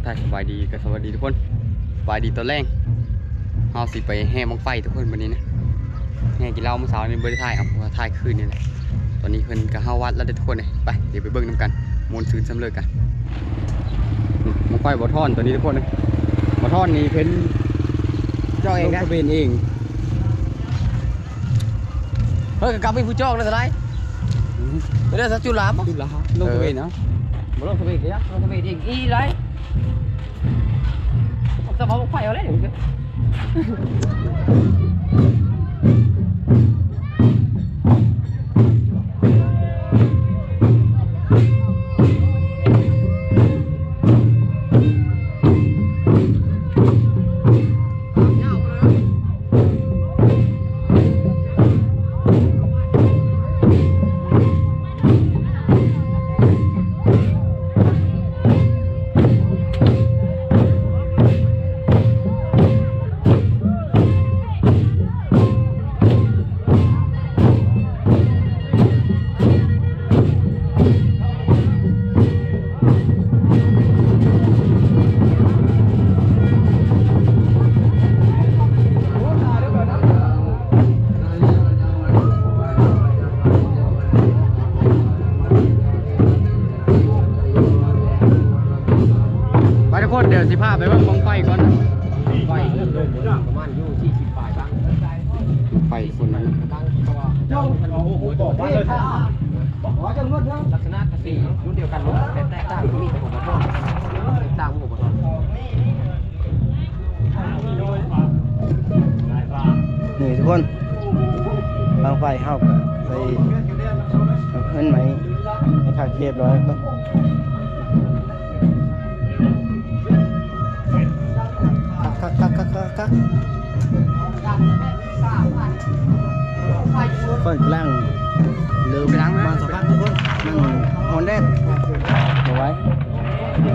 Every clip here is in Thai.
ทายสบายดีกับสวัสดีทุกคนสบายดีตอนแรกเฮาสิไปแห่บังไฟทุกคนวันนี้นะแห่กินเหล้าเมื่อเช้านี้บ่ได้ถ่ายเอาเพราะว่าถ่ายคืนนี่แหละตอนนี้เพิ่นก็เข้าวัดแล้วได้ทุกคนเลยไปเดี๋ยวไปเบิ่งนำกันมวลซื่นสำเร็จกันบังไฟบ่ท่อนตัวนี้ทุกคนเลยบ่ท่อนนี่เพิ่นเจ้าเองนะเป็นเองเฮ้ยกลับไปผู้จอกเลยเท่าไหร่ไม่ได้สักจุฬาป่ะจุฬาลงทะเบียนเนาะบ่ลงทะเบียนเลยนะลงทะเบียนเองอีไรจะมาบอกไฟเอาเลยเดี๋ยวจะเดี๋ยวสิพาไปว่าบังไฟก่อนไฟประมาณอยู่40 ปลายบ้างไฟคนนั้นลักษณะกระสีรุ่นเดียวกันแต่แตกต่างมีแต่ผมขอโทษแตกต่างผมขอโทษนี่ทุกคนบังไฟเข้ากับไปเงินไหมให้ขาดเรียบร้อยก็ค่อยล่างเริ่มล้างมาสักพักทุกคนมันหอนแดดเอาไว้น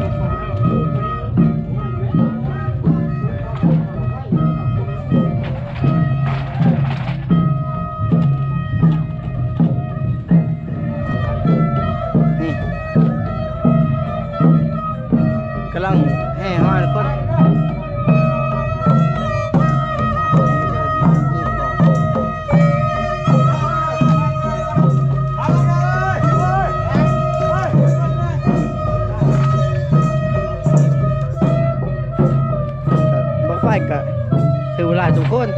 ี่กำลังแห่ห้อยทุกคนก็ถือเวลาทุกคน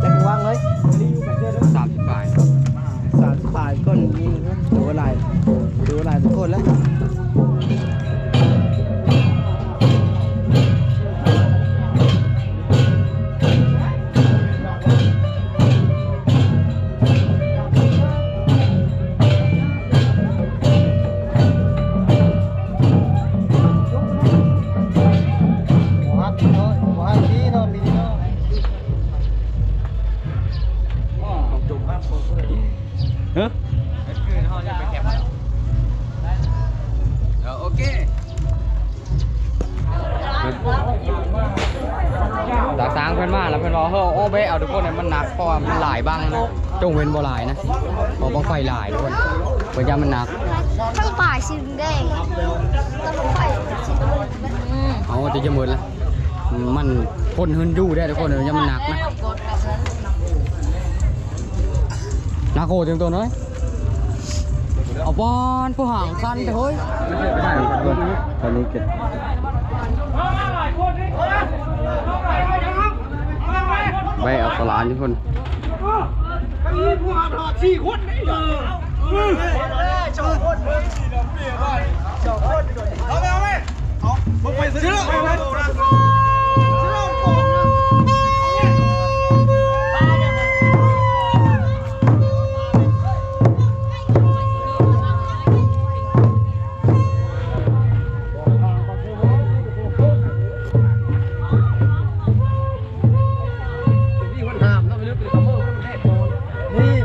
จะวางเลย30 ปลาย30 บาทก้นนี่ถือเวลาทุกคนแล้วโอเคตาสางเพื่อนมาแล้วเพื่อนบอกเฮ้ยโอ้เบ้เอาทุกคนเนี่ยมันหนักเพราะว่ามันหลายบ้างนะจงเว้นบ่หลายนะเพราะบังไฟหลายทุกคนเพราะยามันหนักทั้งป่าชิมได้ต้องไฟชิมเอาจะหมดแล้วมันคนหืนดูได้ทุกคนเนี่ยยามันหนักนะหนักโหดเต็มตัวน้อยเอาบอลผู้ห่างกันเฮ้ยตอนนี้เกิดไปเอาสลานทุกคนผู้ห่างหอด4 คนนี่เอาไปมึงไปซื้อ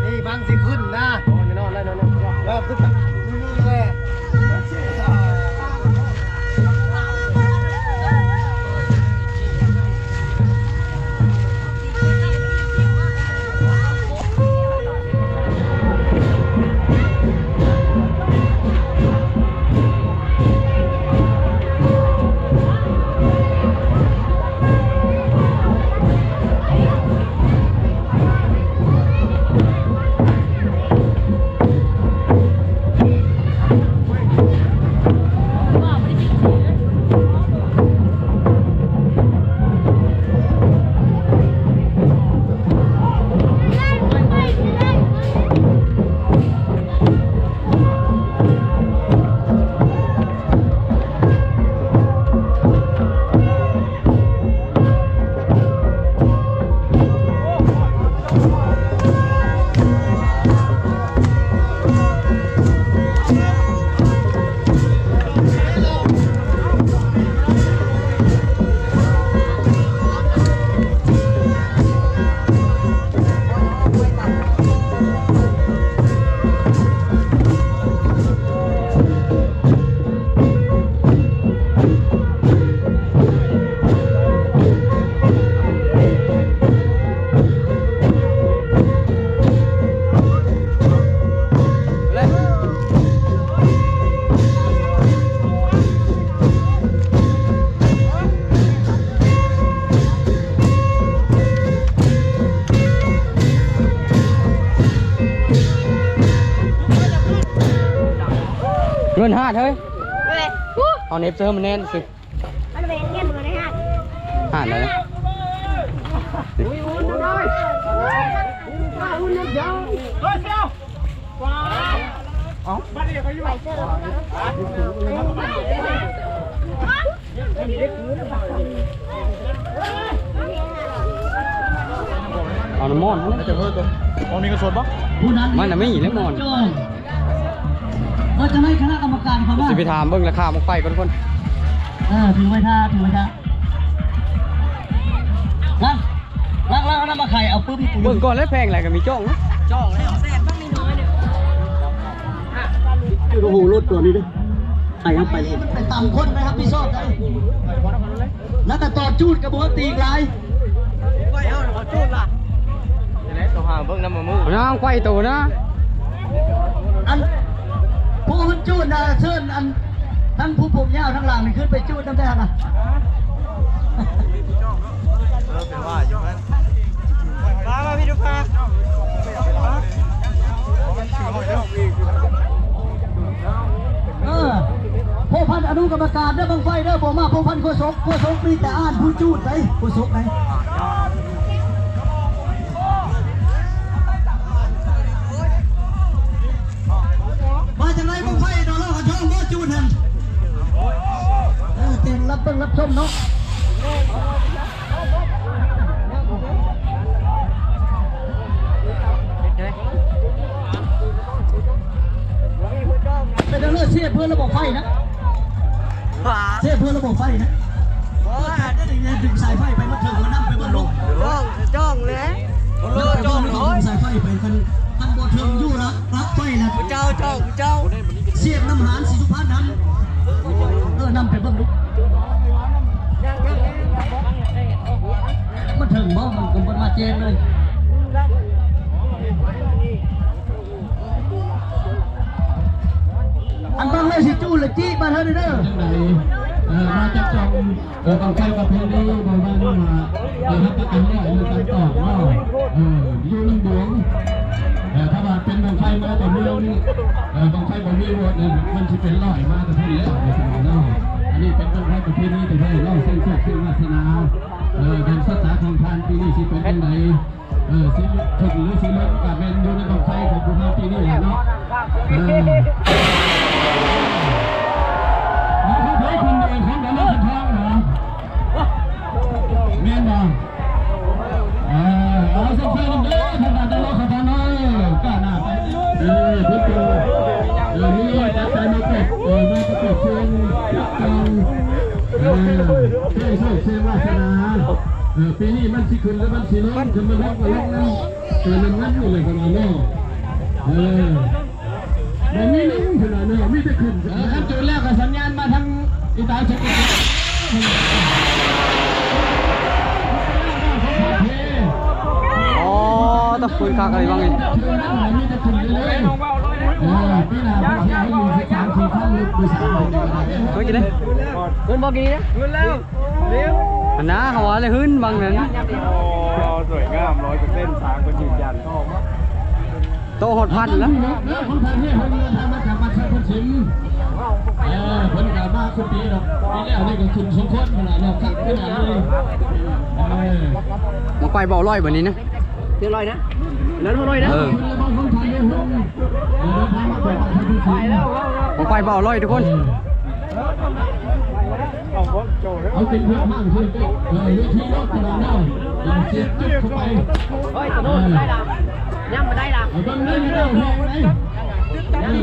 นี่บางสิขึ้นนะแล้วขึ้นนี่แหละ เฮ้ย เว้ย เอาเน็บเสื้อมันแน่นสิ มันเป็นเงี้ยมือได้ฮะ ห่านเลยนะ เฮ้ยเสี่ยวว้าวเอ้าบ้านนี้เขาอยู่ ไปเจอ เอาน้ำมอนนะ จะเพิ่มตัวตอนนี้ก็สดปะ ผู้นั้น มันน่ะไม่หนีแล้วมอน โจ้ก็จะให้คณะกรรมการเขาว่า สิไปถามเบิ่งราคามังไฟก่อนทุกคน ถือไว้ท่าลักเอาน้ำมาไข่เอาปุ๊บ เบิ่งก่อนแล้วแพงอะไรก็มีจ้องนะ โอ้โหรถตัวนี้ดิไปครับไปเลยมันเป็นต่ำคนนะครับพี่ชอบได้แล้วแต่ต่อจูดกระบอกตีกลาย เอาน้ำไฟตัวนะ อันผู้มันจูดนะเชิญอันทั้งผู้ผมยาวทั้งหลังนี่ขึ้นไปจูดน้ำแดงนะ มาพี่ดูพา ผู้พันอนุกรรมการเด้อบังไฟเด้อบอกมาผู้พันโคศกมีแต่อ่านผู้จูดไหนโคศกไหนมาจากไหนบังไฟดอลลาร์ช่องบ่จูดหันเต็มรับเบิ่งรับชมเนาะเป็นเรื่องเสียเพื่อระบบไฟนะเสียเพื่อระบบไฟนะได้ดึงสายไฟไปมาถึงมานั่งไปบนลงจ้องเลยจ้องสายไฟไปกันท่านบอถึงยู่รับไฟนะเจ้าเสียบน้ำหานสีสุพรรณนั้นนำไปเบิ่งลูกมาถึงบ่มันกำลังมาเจนเลยอันบางเลยสิจูเลยจี้มาเท่านี้เด้อมาจับจองบางไฟประเพณีบางบ้านมาทับกันได้ในการต่อว่าอยู่ลำดวงถ้าว่าเป็นบางไฟมาแต่เมืองบางไฟบางมีวัดเนี่ยมันจะเป็นลอยมาแต่เพื่อนแล้วในสมัยนั้นอันนี้เป็นบางไฟประเพณีแต่เพื่อนเล่าเส้นโชคเส้นวาสนาเป็นสถานของทานปีนี้สิเป็นยังไงสิชกหรือสิลดกับเป็นอยู่ในบางไฟของบุญปีนี้แหละเนาะคนเดียวของเราเป็นทองเหรอเมียนบ่เอาสักเพื่อนเด้อทำงานตลอดขนาดน้อยกล้าหน้าไปพี่โจนี่จัดใจมาเก็บมาประกอบเพลงรักกันเพื่อโชคเชื่อวาสนาปีนี้มันสิขึ้นแล้วมันสิลงจะมาลงก็ลงนั่นนั่นอยู่เลยขนาดนี้มันมีนิ่งขนาดนี้มีแต่ขึ้นครับจุดแรกก็สัญญาณมาทางอีตาเช็คอ๋อต้องคุยคักอะไรบ้างนี่เฮ้ยกินเลยเงินบอกกี่นะเงินแล้วเร็วมันนะเขาว่าเลยหึ้นบางนั้น สวยงาม100%ช้างก็ยืนยัน โตหดพันแล้ว คนไทยที่คนทำมาจากบ้านชายคนชิมคนกลับมาคุณปีดอกปีแล้วนี่ก็คุณสมพรขนาดเราขัดขนาดนี้มังไฟเบาลอยแบบนี้นะเท่าไรนะแล้วเท่าไรนะมังไฟเบาลอยทุกคน เอาเป็นเพื่อนมากเลยวิธีรถขนาดนั้นเสียบจุดเข้าไปเฮ้ยตะโนดได้ละย่ำมาได้ละต้องเล่นเรื่องแรงไหม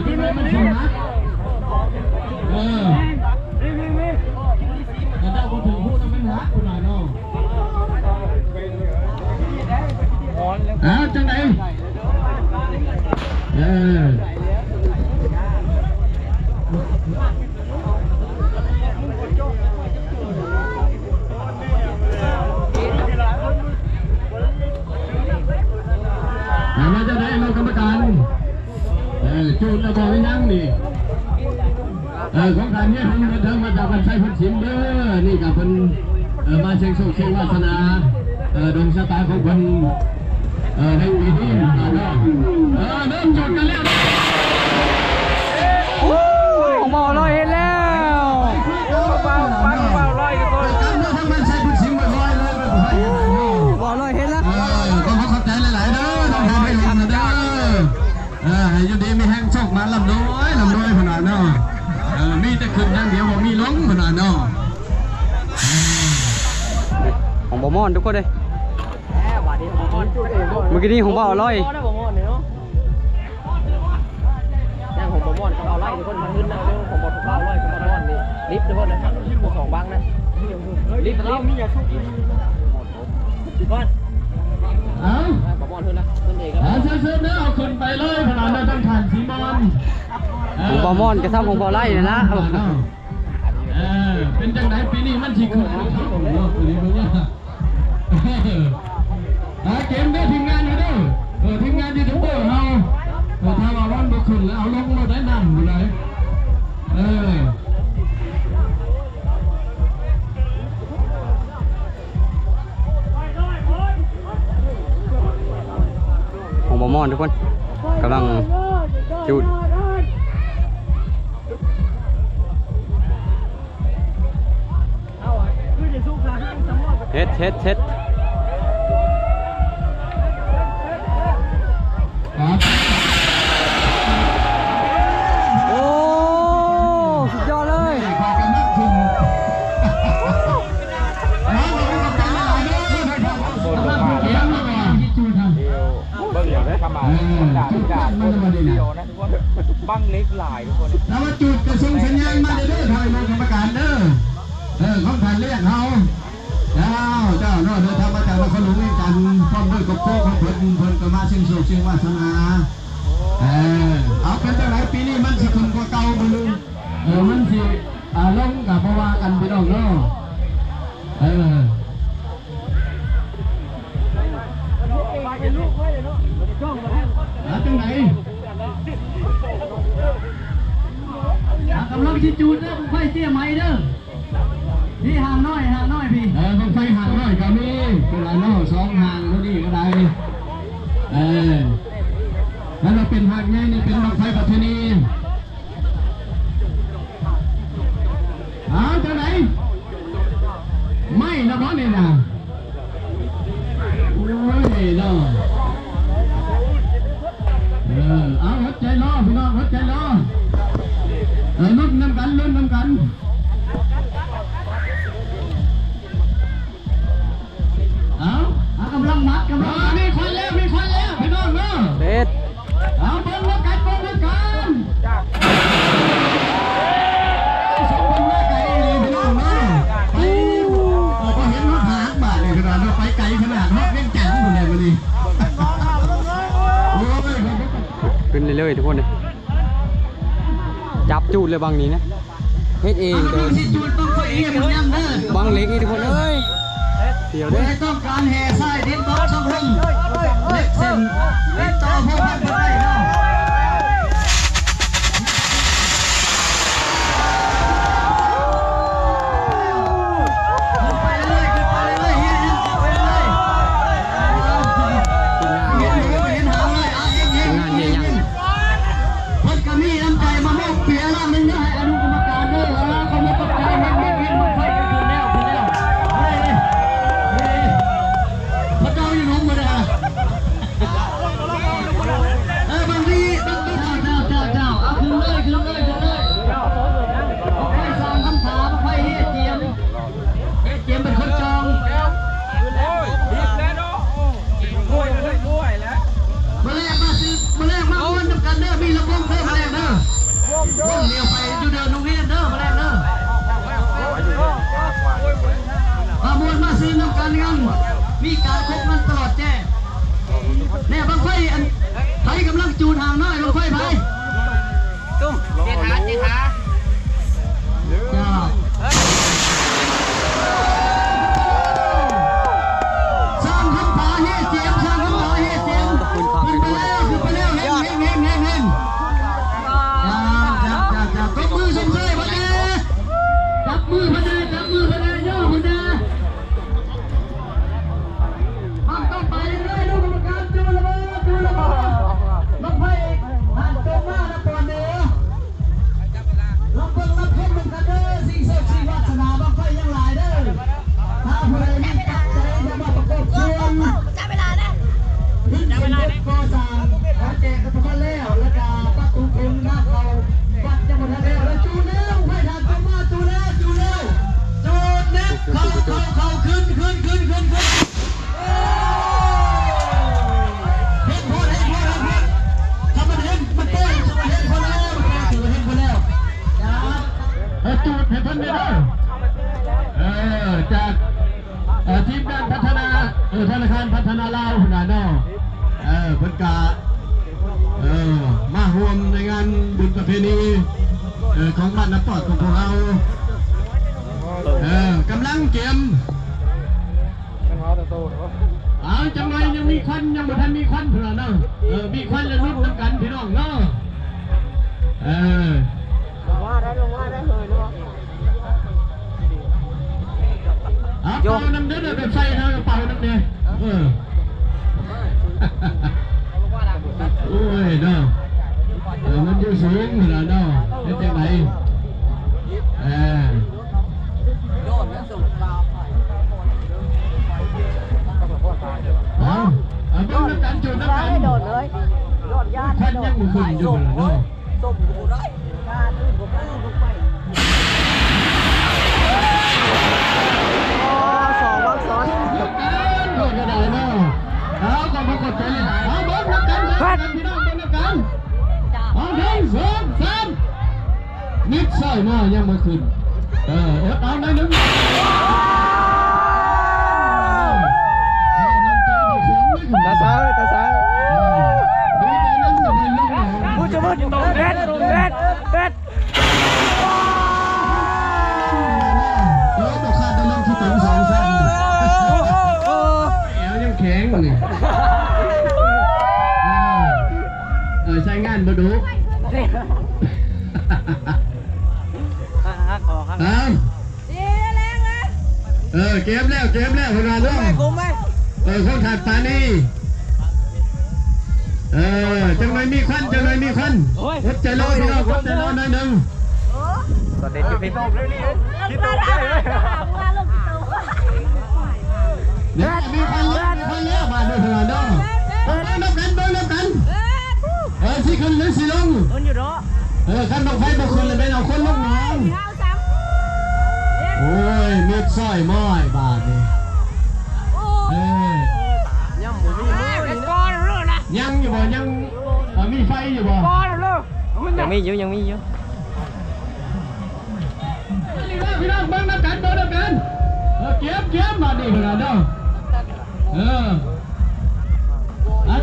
ที่มันชนะแต่ถ้าคนถึงพูดมันหักคุณหน่อยน้องจังไหนมาจะได้มากรรมการจูนระบอกไว้นั่งนี่ของการนี้ทำมาเดิมมาจากการใช้พันชิมเด้อนี่กับคนมาเชียงโชคเชียงวาสนาดวงชะตาของคนในปีนี้เริ่มจุดกันแล้ว ของบ่อลอยเห็นแล้ว เบาลอยทุกคน การเมื่อทั้งมันใช้บุญสิงห์บ่อยๆเลยไม่ให้ บ่อลอยเห็นแล้ว ก็ขอขอบใจหลายๆเด้อน้องทำให้ลงนะเด้อให้อยู่ดีมีแห้งโชคมาลำน้อยขนาดเนาะมีแต่ขึ้นอย่างเดียวบ่มีลงขนาดเนาะ ของบ่อมอนทุกคนเลยเมื่อกี้นี้ของบ่อลอย ย่างของบอมอนเขาเอาไล่ทุกคนมันขึ้นนะเรื่องของบอมเขาเอาไล่ของบอมอนนี่ลิฟต์ทุกคนนะครับสองบังนะลิฟต์มีอย่าชุบก้อน เอา บอมอนขึ้นนะขึ้นเองครับ เชิญเด้อเอาขึ้นไปเลยขนาดนั้นต้องผ่านสีมอน ของบ่อมอนกับซ้ำของบ่อไล่นะ เป็นจังไหนปีนี้มันสิขึ้นปีนี้มันเนี่ยเกมได้ทีมงานอยู่เด้อทีมงานยูทูบเบอร์เราถ้าว่าวันบ่ขึ้นแล้วเอาลงมาได้นำอยู่เลยของบ่อมอนทุกคนกำลังจุดเฮ็ดโอ้สุดยอดเลยบังเล็กหลายทุกคน แล้วมาจุดกระส่งสัญญาณมาเด้อทางมกรรมการเด้อของท่านเรียกเขาเจ้าเนาะเดินทางมาจากนครหลวงนี่กันพร้อมด้วยกับโค้ของเพิ่นก็มาเชิงโศกเชิงวาสนาเอาเป็นจังไหนปีนี้มันสิขึ้นกว่าเก่าบ่ลืมมันสิลงกับเพราะว่ากันพี่น้องเนาะจังไหนกำลังชิจูดเด้อไฟเตี้ยไหมเด้อนี่ห่างน้อยพี่ไฟห่างน้อยก็มีเป็นไรเนาะสองห่างเท่านี้ก็ได้แล้วเราเป็นห่างใหญ่นี่เป็นบังไฟปัทนีจังไหนไม่นะบอสนี่นะโอ้ยเนาะเอาหัวใจรอพี่น้องหัวใจรอลุ้นน้ำกันเอากำลังมัดมีคนแล้วพี่น้องเนาะ เฮ็ด เอาเบิ้งแล้วกันสองคนว่าไกลเลยพี่น้องเนาะไปพอเห็นรถหางบาทเลยขนาดเราไปไกลขนาดรถเล่นจังหมดเลยวันนี้ขึ้นเรื่อยๆทุกคนเลยจับจูดเลยบางนี้นะเฮ็ดเองเดินบางเล็กนี่ทุกคนเอ้ยเดี๋ยวเด้อ ต้องการแห่ไส้ดินต่อสังคมเล็กเส้นติดต่อพวกมันไปเนาะมีการคบมันตลอดแจ้เนี่ยบางไฟไฟกำลังจูนห่างน้อยบางไฟไปตุ้มเจท้าจ้าสร้างคำผาเฮ่เจียมขึ้นไปแล้วเฮงจ้าตบมือสมเสยพอดีจับมือพอดีย่อพอดีต้องไปเรื่อยๆลูกกรรมการจูระเบิดลงไป สูตรให้เพิ่นได้จากทีมงานพัฒนาธนาคารพัฒนาลาวขนาดนั้นเพิ่นกะมาร่วมในงานบุญประเพณีของบ้านน้ำปอดของพวกเรากำลังเก็บจังไรยังมีควันยังไม่ทันมีควันเผื่อเนาะมีควันแล้วลุ้นน้ำกันพี่น้องเนาะลงว่าได้เลยเนาะโยนน้ำเดือดแบบใส่ทางกระเป๋าน้ำเนี่ยโอ้ยเนาะมันอยู่สูงเผื่อเนาะเป็นยังไงเบิ้งน้ำกันจุดน้ำกันโดดเลยโดดยาควันยังมือขึ้นอยู่เนาะส้มกูได้การอื่นผมไม่ลงไปสองวักซ้อนโดดกระไดเนาะเอาก็มากดใจเลยเอาเบิ้งน้ำกันพี่น้องเบิ้งน้ำกันเอาหนึ่งสองสามนิดใส่เนาะยังมือขึ้นอดเอาหน่อยนึงตาสาวพูดจะพูดตรงเด็ดต้องขาดตะลึงที่ถึง2 เซนแอวยังแข็งเลยใช้งานมาดูเกมแล้วคนละเรื่องคนขาดปานี่จังเลยมีควันวัดใจร้อนพี่น้องวัดใจร้อนหน่อยนึงตอนเด็กพี่พี่คิดตัวเนี่ยมีควันแล้วมาดูเถอะเนาะน้ำกันสิขึ้นหรือสิลงขั้นต้องไฟบ่ขึ้นเลยเป็นเอาคนลงน้องโอ้ยเม็ดสร้อยม้อยบาทนี่ยังอยู่บ่ยังมีไฟอยู่บ่ยังมีอยู่พี่น้องเบิ่งน้ำกันเก็บมาดิขนาดนั้น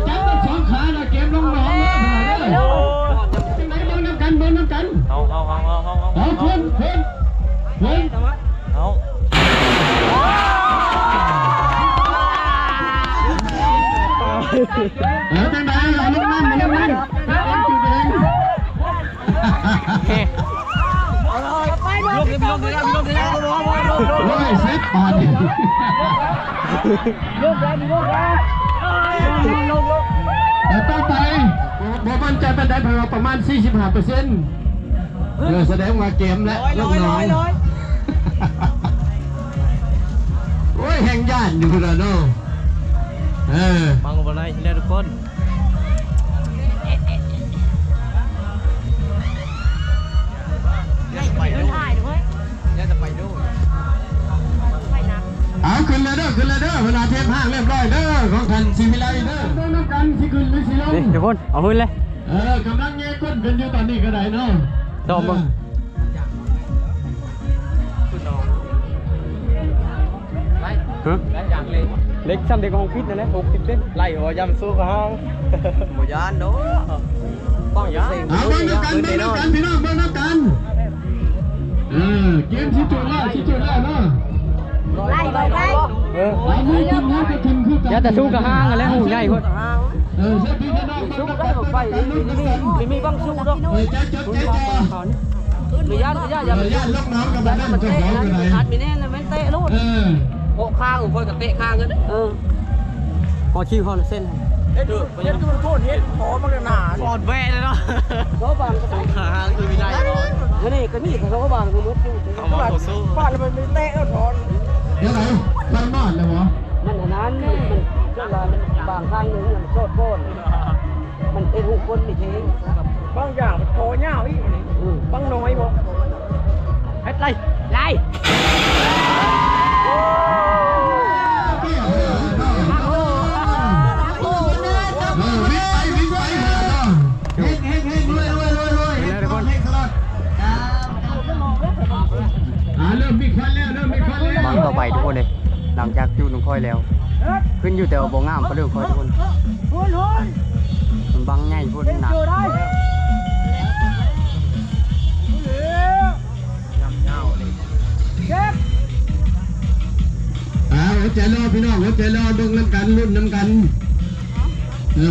จับสองขาเก็บลงหนองเลยขนาดนั้นจังไหนเบิ่งน้ำกันเอาคนจังไหนเราลุกนั่นจุดเองโอ้ยเซ็ตปอนต่อไปบ่มั่นใจเป็นได้ประมาณ 45%แสดงว่าเกมและลูกน้อยโอ้ยแห่งย่านอยู่แล้วเนาะฟังกันไปเลยทุกคนเอาขึ้นเลยเด้อเวลาเทปห้างเรียบร้อยเด้อของท่านสิวิไลเด้อต้องน้ำกันสิขึ้นหรือสิลงนี่ทุกคนเอาขึ้นเลยกำลังเงี้ยก้นกันอยู่ตอนนี้ก็ได้เนาะดอมมึงเล็กซ้ำเด็กของฟิตนั่นแหละ60 เซนไล่หัวยำสู้กับห้องหัวยานเนาะป้องยานเอาเบิ่งน้ำกันพี่น้องเบิ่งน้ำกันเกมชี้จุดแล้วเนาะไล่ไปอย่าแต่สู้กับห้างอะไรหูใหญ่คนสู้ได้หมดไฟมีบ้างสู้ด้วยมีญาติอย่าลูกน้องกับบ้านมันจะร้องกันไหนอัดมีแน่เลยไม่เตะลูกโอ้ข้างของคนกับเตะข้างกันพอชิวพอเส้นยันคือมันโทษเฮ็ดพอมันหนาปอดแว่เลยเนาะเขาบางก็ต้องขาคือวินัยนี่ก็นี่เขาก็บางคือมุดอยู่ฟาดแล้วมันไม่เตะแล้วถอนเดี๋ยวไหนฟังนอนเลยวะมันนั้นมันก็ว่ามันบางข้างนึงมันโคตรโคตรมันเป็นหูคนไม่ทิ้งบางอย่างมันโผล่เน่าอีกบางน้อยบ่เฮ็ดไรเฮ้งรวย ริ่มมีควันแล้วเริ่มมีควันแล้ว บังต่อไปทุกคนเลยหลังจากจุดน้องค่อยแล้ว ขึ้นอยู่แต่ว่าบ่งามเพราะเรื่องค่อยทุกคนมันบังใหญ่พูดหนัก หัวใจรอพี่น้องหัวใจรอดึงน้ำกันรุ่นน้ำกัน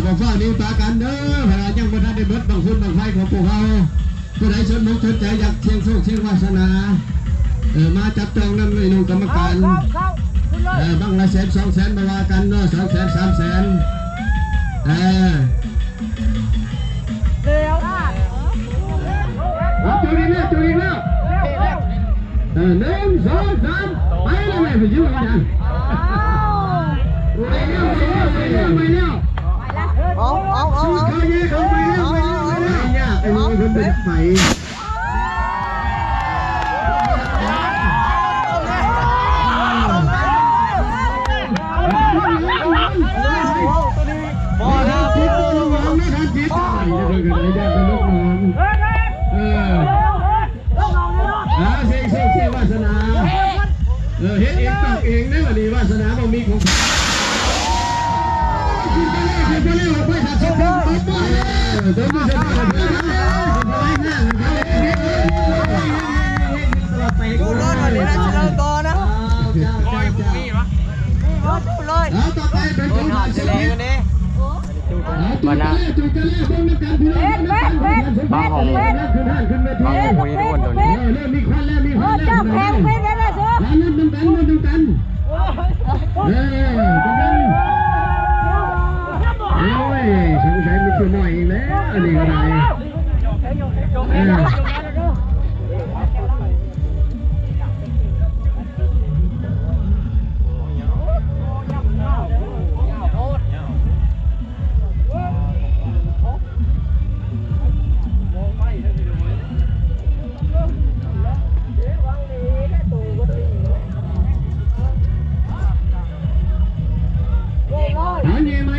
บอกฟ้านิ้วตากันเด้อพลังยังบ่ทันได้เบิดบางคนบางไฟของพวกเราผู้ใดสนมุกสนใจอยากเชียงโชคเชียงวาสนามาจับจองนำหน่วยหนุ่มกรรมการบางละ100,000 200,000มาว่ากันเนาะ200,000 300,000จุดอีกแล้ว1 2 3ไปเลยไปยืนกันไปแล้วเขาเย่เขาไปแล้วเนี่ยไอ้คนเป็นไฟบอลนะพิษบอลไม่ทันพิษจะเกิดอะไรได้เป็นลูกน้องเสียวาสนาเฮ็ดเองตอกเองนะวันนี้วาสนาบ่มีของไปเลยไปตัดสินตัวตัวผู้ชนะดูรถวันนี้นะชนะต่อนะโอ้ยพวกนี้วะเลยต่อไปเป็นจุดเฉลี่ยกันนี่มานะบางห้องคนนี้ทุกคนตัวนี้ มีควันแล้วมีควันแล้วแพงไปแล้วนะเสือแล้วนุ่มกันนุ่มกันโอ้ยสงสัยมีตัวหน่อยแล้วอันนี้อะไร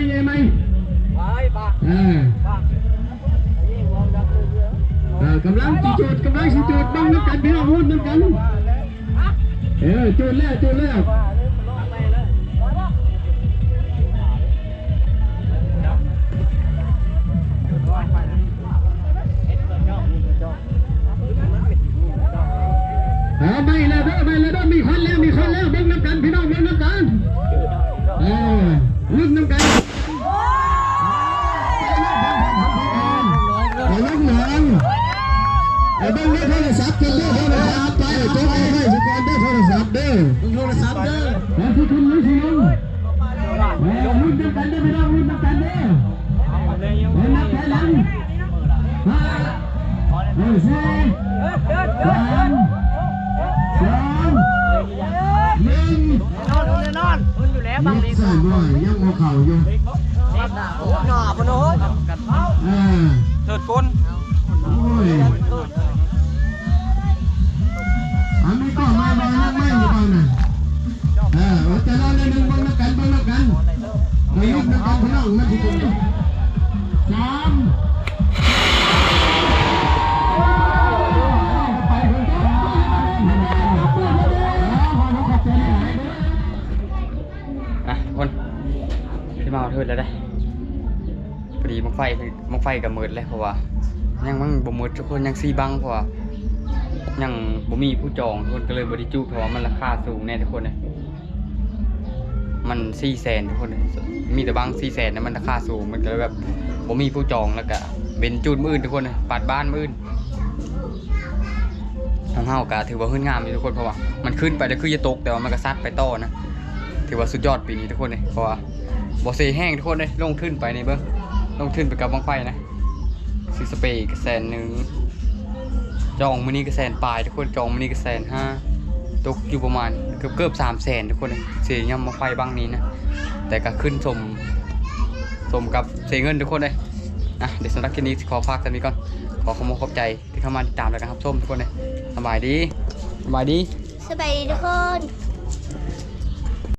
เย่ไหมกำลังสิจุดบังน้ำกันพี่น้องรุ่นน้ำกันจุดแล้วไม่แล้วมีควันแล้วบังน้ำกันพี่น้องบังน้ำกันรุ่นน้ำกันไอ้บ้านได้โทรศัพท์กันได้โทรศัพท์ไปจบเอาได้สกอนได้โทรศัพท์เด้อโทรศัพท์เด้อแล้วที่คุณรู้สิลุงรุ่นน้ำกันได้ไม่ต้องรุ่นน้ำกันเด้อนับถอยหลัง5 4 3 2 1นอนอยู่แล้วบางทีสั่นด้วยยังหัวเข่าอยู่หนาปะโน้ตเถิดก้นโอ้ยอันนี้ก็มาบางนักไม่อยู่บางน่ะแต่เราในหนึ่งบางนักกันไม่ยุบนักกันพี่น้องมาที่จุด3คนที่มาเทิดแล้วได้พอดีมังไฟกับมืดเลยเพราะว่ายังมันบ่มืดทุกคนยังซีบังเพราะว่ายังบ่มีผู้จองทุกคนก็เลยบริจุเพราะว่ามันราคาสูงแน่ทุกคนเลยมัน400,000ทุกคนมีแต่บัง400,000นะมันราคาสูงมันก็เลยแบบบ่มีผู้จองแล้วก็เป็นจุดมื้อทุกคนปัดบ้านมื้อทางเฮาก็ถือว่าขึ้นงามอยู่ทุกคนเพราะว่ามันขึ้นไปแล้วคือจะตกแต่ว่ามันก็ซัดไปต่อนะถือว่าสุดยอดปีนี้ทุกคนเลยเพราะว่าบ่เซแห้งทุกคนเลยลงทุนไปในเบิ้งลงทุนไปกับบังไฟนะซื้อสเปรย์ก็100,000จองมื้อนี้ก็100,000ปลายทุกคนจองมื้อนี้ก็150,000ตกอยู่ประมาณเกือบ300,000ทุกคนเลยเสียยำบังไฟบางนี้นะแต่ก็ขึ้นสมกับเสียเงินทุกคนเลยเดี๋ยวสำหรับคลิปนี้ขอฝากกันนี้ก่อนขอขอบใจที่เข้ามาติดตามแล้วกันครับส้มทุกคนเลยสบายดีสบายดีทุกคน